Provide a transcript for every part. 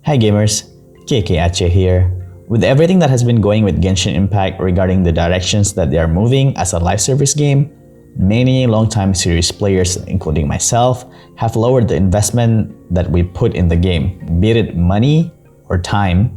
Hi gamers, KKaceh here. With everything that has been going with Genshin Impact regarding the directions that they are moving as a live service game, many long-time series players, including myself, have lowered the investment that we put in the game, be it money or time.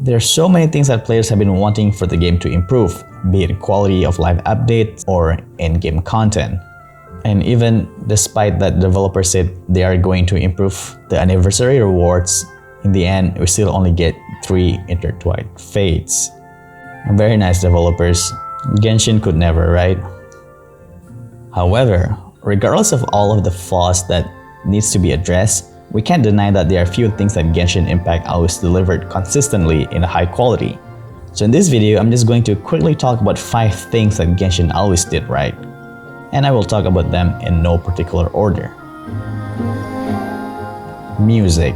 There are so many things that players have been wanting for the game to improve, be it quality of live updates or in-game content. And even despite that developers said they are going to improve the anniversary rewards, in the end, we still only get 3 intertwined fates. Very nice developers. Genshin could never, right? However, regardless of all of the flaws that needs to be addressed, we can't deny that there are few things that Genshin Impact always delivered consistently in a high quality. So in this video, I'm just going to quickly talk about 5 things that Genshin always did right. And I will talk about them in no particular order. Music.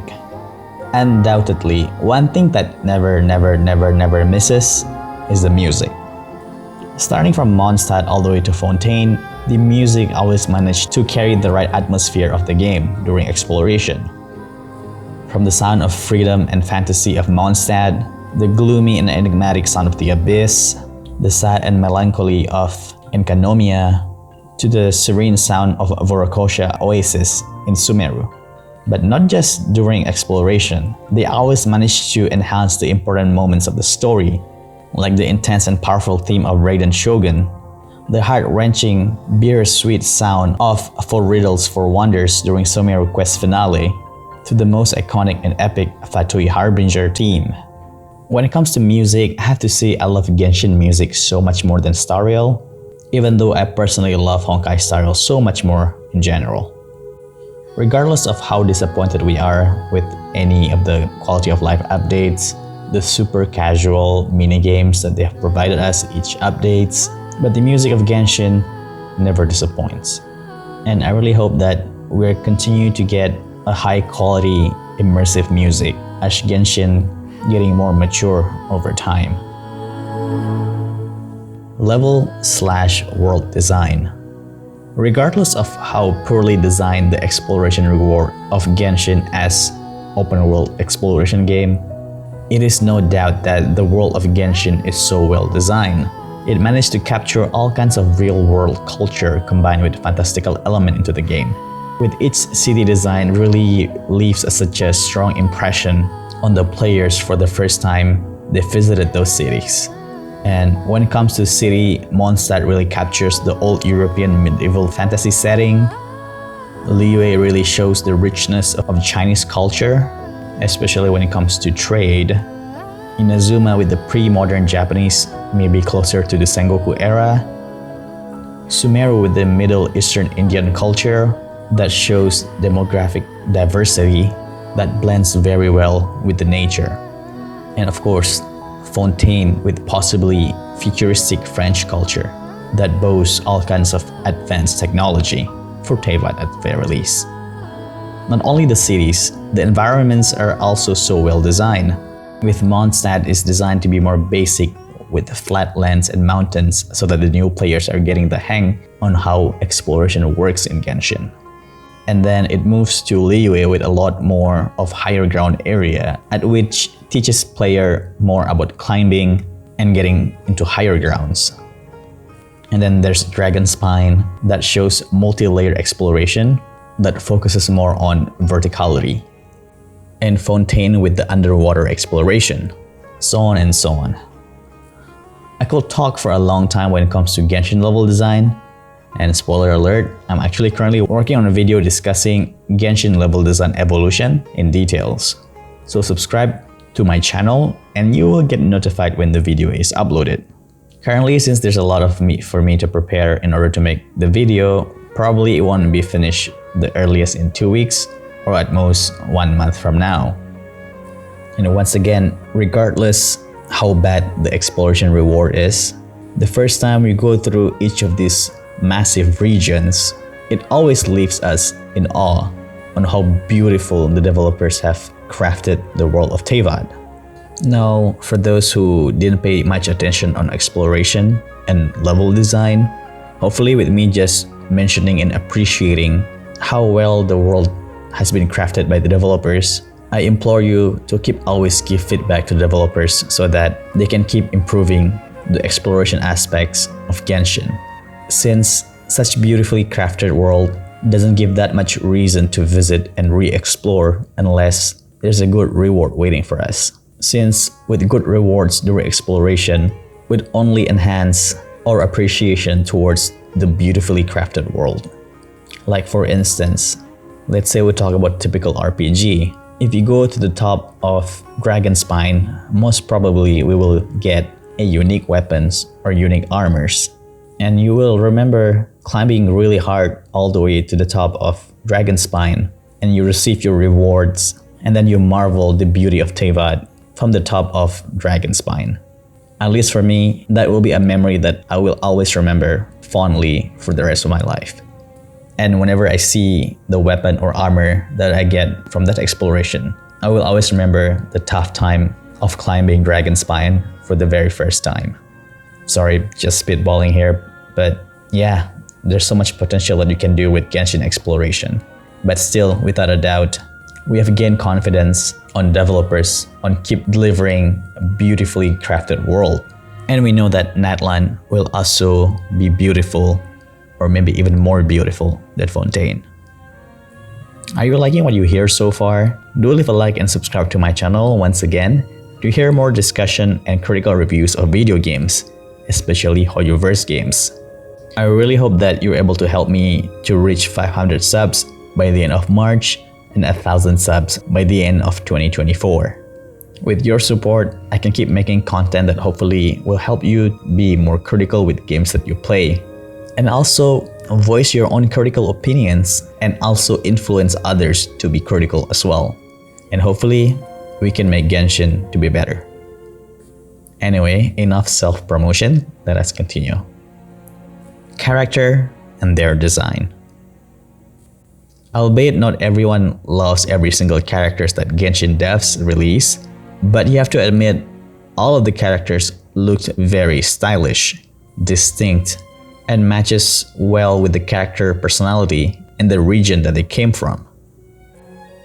Undoubtedly, one thing that never misses is the music. Starting from Mondstadt all the way to Fontaine, the music always managed to carry the right atmosphere of the game during exploration. From the sound of freedom and fantasy of Mondstadt, the gloomy and enigmatic sound of the Abyss, the sad and melancholy of Enkanomia, to the serene sound of Vorokosha Oasis in Sumeru. But not just during exploration, they always managed to enhance the important moments of the story, like the intense and powerful theme of Raiden Shogun, the heart-wrenching, bittersweet sound of For Riddles for Wonders during Sumeru Quest Finale, to the most iconic and epic Fatui Harbinger theme. When it comes to music, I have to say I love Genshin music so much more than Star Rail, even though I personally love Honkai Star Rail so much more in general. Regardless of how disappointed we are with any of the quality of life updates, the super casual minigames that they have provided us each updates, but the music of Genshin never disappoints. And I really hope that we'll continue to get a high quality immersive music as Genshin getting more mature over time. Level/world design. Regardless of how poorly designed the exploration reward of Genshin as open world exploration game, it is no doubt that the world of Genshin is so well designed. It managed to capture all kinds of real world culture combined with fantastical element into the game, with each city design really leaves such a strong impression on the players for the first time they visited those cities. And when it comes to city, Mondstadt really captures the old European medieval fantasy setting. Liyue really shows the richness of Chinese culture, especially when it comes to trade. Inazuma with the pre-modern Japanese, maybe closer to the Sengoku era. Sumeru with the Middle Eastern Indian culture that shows demographic diversity that blends very well with the nature. And of course, Fontaine with possibly futuristic French culture that boasts all kinds of advanced technology, for Teyvat at the very least. Not only the cities, the environments are also so well designed, with Mondstadt is designed to be more basic with flat lands and mountains so that the new players are getting the hang on how exploration works in Genshin. And then it moves to Liyue with a lot more of higher ground area, at which teaches player more about climbing and getting into higher grounds. And then there's Dragonspine that shows multi-layered exploration that focuses more on verticality. And Fontaine with the underwater exploration, so on and so on. I could talk for a long time when it comes to Genshin level design, and spoiler alert, I'm actually currently working on a video discussing Genshin level design evolution in details. So subscribe to my channel and you will get notified when the video is uploaded. Currently, since there's a lot of for me to prepare in order to make the video, probably it won't be finished the earliest in 2 weeks or at most 1 month from now. And once again, regardless how bad the exploration reward is, the first time we go through each of these massive regions, it always leaves us in awe on how beautiful the developers have crafted the world of Teyvat. Now, for those who didn't pay much attention on exploration and level design, hopefully with me just mentioning and appreciating how well the world has been crafted by the developers, I implore you to keep always give feedback to developers so that they can keep improving the exploration aspects of Genshin. Since such beautifully crafted world doesn't give that much reason to visit and re-explore unless there's a good reward waiting for us. Since with good rewards during exploration would only enhance our appreciation towards the beautifully crafted world. Like for instance, let's say we talk about typical RPG. If you go to the top of Dragon Spine, most probably we will get a unique weapons or unique armors. And you will remember climbing really hard all the way to the top of Dragon Spine, and you receive your rewards, and then you marvel the beauty of Tevat from the top of Dragon Spine. At least for me, that will be a memory that I will always remember fondly for the rest of my life. And whenever I see the weapon or armor that I get from that exploration, I will always remember the tough time of climbing Dragon Spine for the very first time. Sorry, just spitballing here, but yeah, there's so much potential that you can do with Genshin exploration. But still, without a doubt, we have gained confidence on developers on keep delivering a beautifully crafted world. And we know that Natlan will also be beautiful, or maybe even more beautiful than Fontaine. Are you liking what you hear so far? Do leave a like and subscribe to my channel once again to hear more discussion and critical reviews of video games, especially HoYoverse games. I really hope that you're able to help me to reach 500 subs by the end of March and 1,000 subs by the end of 2024. With your support, I can keep making content that hopefully will help you be more critical with games that you play, and also voice your own critical opinions and also influence others to be critical as well. And hopefully, we can make Genshin to be better. Anyway, enough self-promotion, let us continue. Character and their design. Albeit not everyone loves every single characters that Genshin devs release, but you have to admit all of the characters looked very stylish, distinct, and matches well with the character personality and the region that they came from.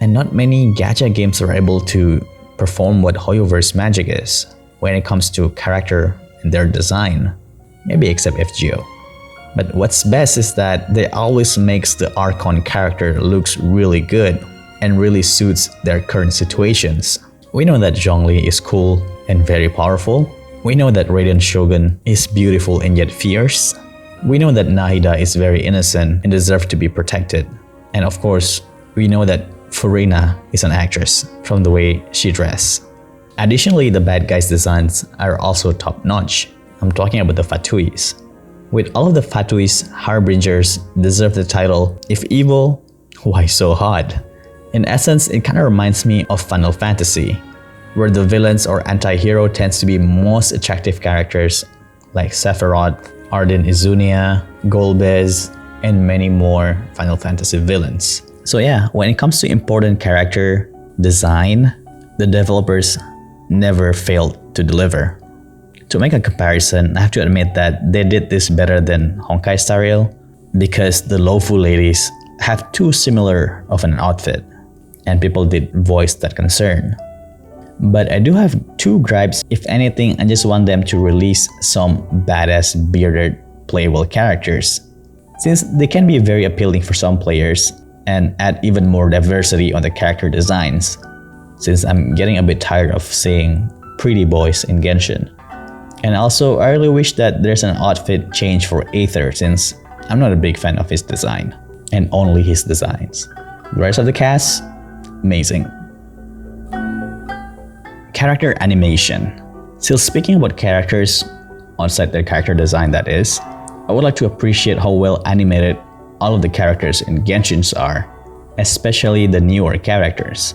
And not many gacha games are able to perform what HoYoverse magic is when it comes to character and their design, maybe except FGO. But what's best is that they always makes the Archon character looks really good and really suits their current situations. We know that Zhongli is cool and very powerful. We know that Radiant Shogun is beautiful and yet fierce. We know that Nahida is very innocent and deserves to be protected. And of course, we know that Furina is an actress from the way she dresses. Additionally, the bad guys' designs are also top-notch. I'm talking about the Fatuis. With all of the Fatuis, Harbingers deserve the title, if evil, why so hot? In essence, it kind of reminds me of Final Fantasy, where the villains or anti-hero tends to be most attractive characters like Sephiroth, Arden Izunia, Golbez, and many more Final Fantasy villains. So yeah, when it comes to important character design, the developers never failed to deliver. To make a comparison, I have to admit that they did this better than Honkai Star Rail because the Lofu ladies have too similar of an outfit, and people did voice that concern. But I do have two gripes. If anything, I just want them to release some badass bearded playable characters, since they can be very appealing for some players, and add even more diversity on the character designs, since I'm getting a bit tired of seeing pretty boys in Genshin. And also, I really wish that there's an outfit change for Aether, since I'm not a big fan of his design, and only his designs. The rest of the cast, amazing. Character animation. Still speaking about characters, outside their character design that is, I would like to appreciate how well animated all of the characters in Genshin are, especially the newer characters.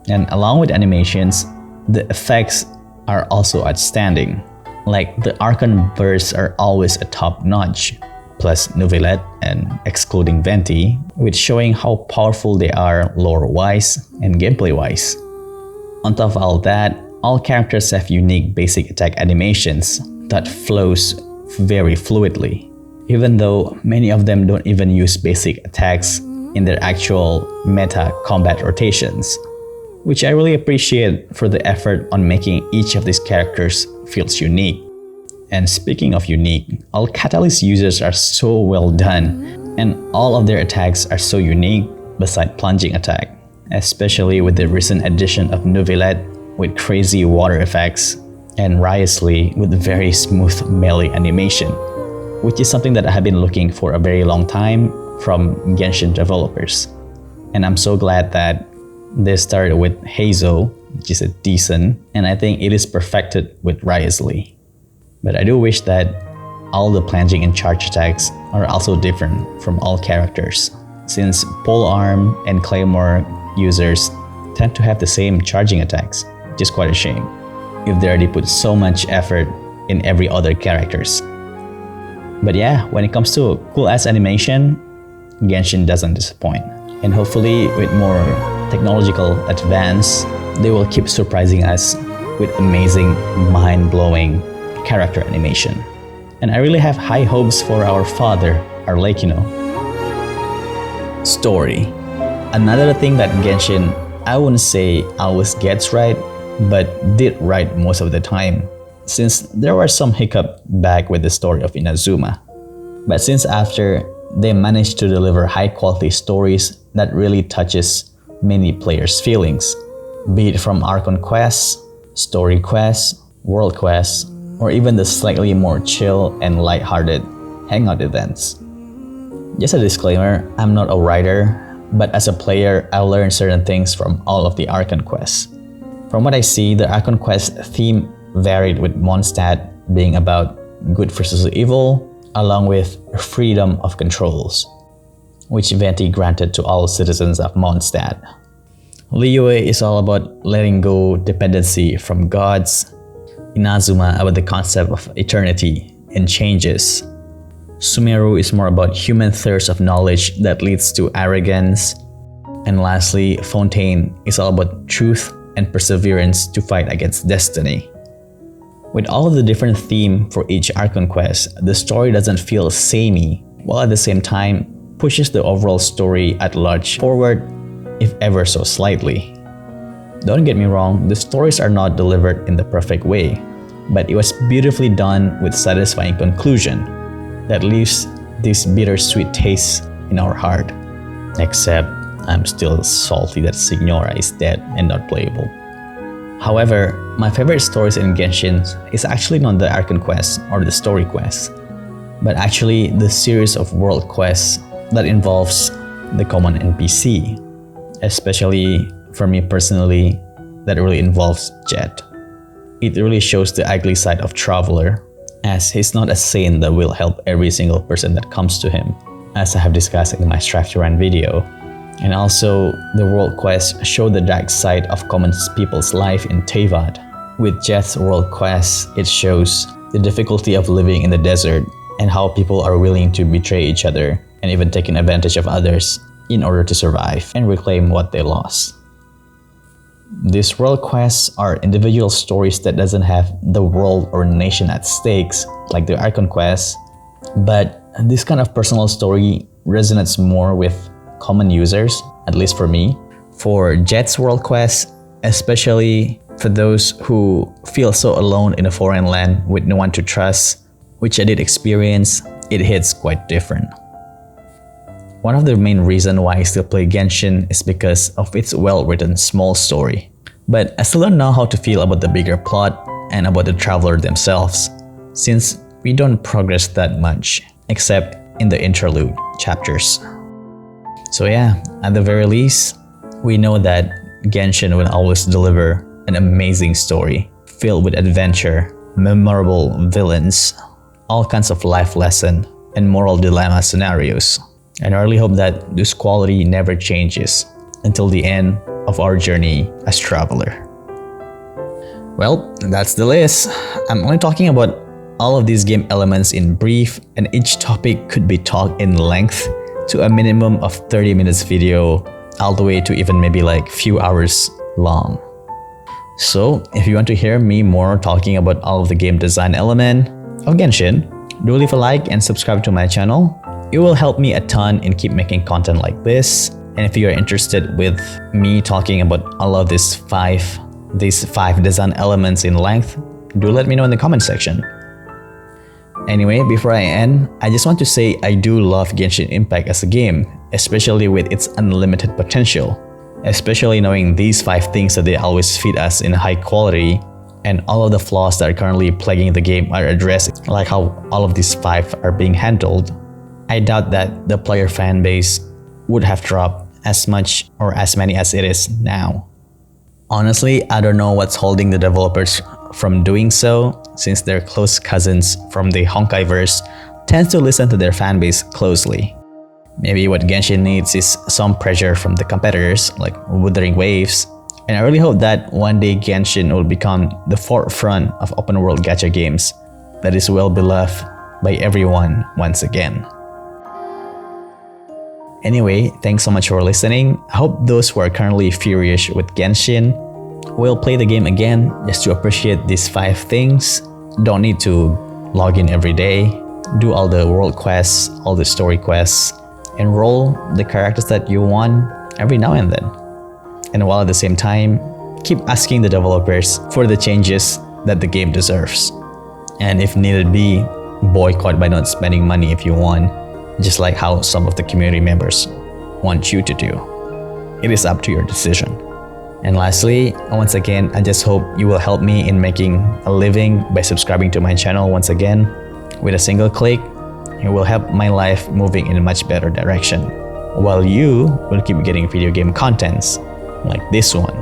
And along with animations, the effects are also outstanding. Like the Archon bursts are always a top-notch, plus Neuvillette and excluding Venti, with showing how powerful they are lore-wise and gameplay-wise. On top of all that, all characters have unique basic attack animations that flows very fluidly, even though many of them don't even use basic attacks in their actual meta combat rotations. which I really appreciate for the effort on making each of these characters feels unique. And speaking of unique, all Catalyst users are so well done, and all of their attacks are so unique beside plunging attack, especially with the recent addition of Nuvilette with crazy water effects and Riosley with very smooth melee animation, which is something that I have been looking for a very long time from Genshin developers. And I'm so glad that they started with Hazo, which is a decent, and I think it is perfected with Riosley. But I do wish that all the plunging and charge attacks are also different from all characters, since polearm and claymore users tend to have the same charging attacks, which is quite a shame if they already put so much effort in every other characters. But yeah, when it comes to cool ass animation, Genshin doesn't disappoint. And hopefully with more technological advance, they will keep surprising us with amazing, mind-blowing character animation. And I really have high hopes for our father, Arlecchino. Story. Another thing that Genshin, I wouldn't say always gets right, but did right most of the time, since there were some hiccup back with the story of Inazuma. But since after, they managed to deliver high quality stories that really touches many players' feelings, be it from Archon quests, story quests, world quests, or even the slightly more chill and lighthearted hangout events. Just a disclaimer, I'm not a writer, but as a player, I learned certain things from all of the Archon quests. From what I see, the Archon quest theme varied, with Mondstadt being about good versus evil, along with freedom of controls, which Venti granted to all citizens of Mondstadt. Liyue is all about letting go dependency from gods, Inazuma about the concept of eternity and changes. Sumeru is more about human thirst of knowledge that leads to arrogance. And lastly, Fontaine is all about truth and perseverance to fight against destiny. With all of the different themes for each Archon quest, the story doesn't feel samey, while at the same time pushes the overall story at large forward, if ever so slightly. Don't get me wrong, the stories are not delivered in the perfect way, but it was beautifully done with satisfying conclusion that leaves this bittersweet taste in our heart. Except, I'm still salty that Signora is dead and not playable. However, my favorite stories in Genshin is actually not the Archon quests or the story quests, but actually the series of world quests that involves the common NPC. Especially for me personally, that really involves Jet. It really shows the ugly side of Traveler, as he's not a saint that will help every single person that comes to him, as I have discussed in my Strive To Rant video. And also, the world quest show the dark side of common people's life in Teyvat. With Jet's world quest, it shows the difficulty of living in the desert and how people are willing to betray each other and even taking advantage of others in order to survive and reclaim what they lost. These world quests are individual stories that doesn't have the world or nation at stakes like the Archon quest, but this kind of personal story resonates more with common users, at least for me. For Jet's world quest, especially for those who feel so alone in a foreign land with no one to trust, which I did experience, it hits quite different. One of the main reasons why I still play Genshin is because of its well-written small story. But I still don't know how to feel about the bigger plot and about the traveler themselves, since we don't progress that much, except in the interlude chapters. So yeah, at the very least, we know that Genshin will always deliver an amazing story, filled with adventure, memorable villains, all kinds of life lessons, and moral dilemma scenarios. And I really hope that this quality never changes until the end of our journey as Traveler. Well, that's the list. I'm only talking about all of these game elements in brief, and each topic could be talked in length to a minimum of 30 minutes video, all the way to even maybe like few hours long. So if you want to hear me more talking about all of the game design element of Genshin, do leave a like and subscribe to my channel. It will help me a ton in keep making content like this. And if you are interested with me talking about all of these five design elements in length, do let me know in the comment section. Anyway, before I end, I just want to say I do love Genshin Impact as a game, especially with its unlimited potential. Especially knowing these 5 things that they always feed us in high quality, and all of the flaws that are currently plaguing the game are addressed, like how all of these 5 are being handled. I doubt that the player fan base would have dropped as much or as many as it is now. Honestly, I don't know what's holding the developers from doing so, since their close cousins from the Honkaiverse tend to listen to their fanbase closely. Maybe what Genshin needs is some pressure from the competitors, like Wuthering Waves, and I really hope that one day Genshin will become the forefront of open world gacha games that is well beloved by everyone once again. Anyway, thanks so much for listening. I hope those who are currently furious with Genshin will play the game again just to appreciate these 5 things. Don't need to log in every day, do all the world quests, all the story quests, enroll the characters that you want every now and then. And while at the same time, keep asking the developers for the changes that the game deserves. And if needed be, boycott by not spending money if you want, just like how some of the community members want you to do. It is up to your decision. And lastly, once again, I just hope you will help me in making a living by subscribing to my channel once again. With a single click, it will help my life moving in a much better direction, while you will keep getting video game contents like this one.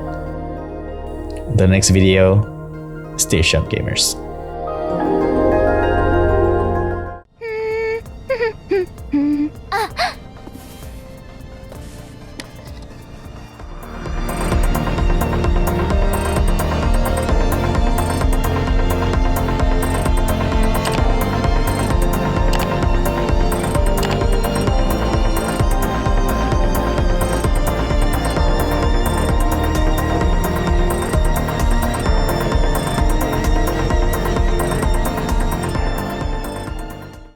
The next video, stay sharp gamers.